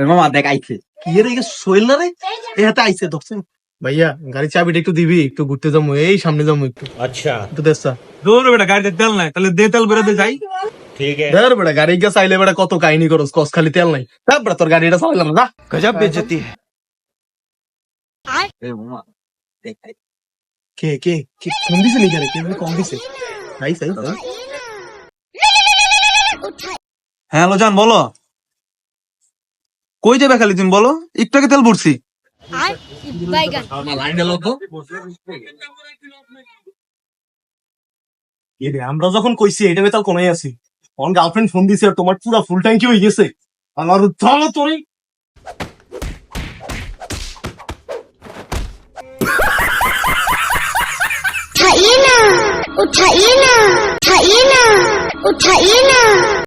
মামা দেখ আইছে কি রে শৈল না রে এ হাতে আইছে ধরছেন ভাইয়া গাড়ি চাবিটা একটু দিবি, একটু ঘুরতে যাবো, এই সামনে যাবো একটু। अच्छा একটু দেশা দৌড় বেটা গাড়িতে তেল নাই, তাহলে দে তেল বেরোতে যাই। ठीक है ধর বেটা গাড়ি গিয়ে চাইলে বেটা কত কাহিনী করস, কস খালি তেল নাই। তার বেটা তোর গাড়িটা চালাইলাম না। গজব বেজতি এ মামা দেখ কে কে কে ফোন দিছে নি গাড়ি, কে কম দিছে? নাই সাই হ্যাঁ হ্যালো জান বলো, কই যাবে খালি তুমি বলো, একটু আগে তেল ভরছি। লাইন এলো তো আমরা যখন কইছি এটা বেতাল কোনাই আছি, আমার গার্লফ্রেন্ড ফোন দিছে আর তোমার পুরো ফুল ট্যাঙ্কি হয়ে গেছে। আমার ধরো তোরই उठाइए ना उठाइए ना उठाइए ना उठाइए ना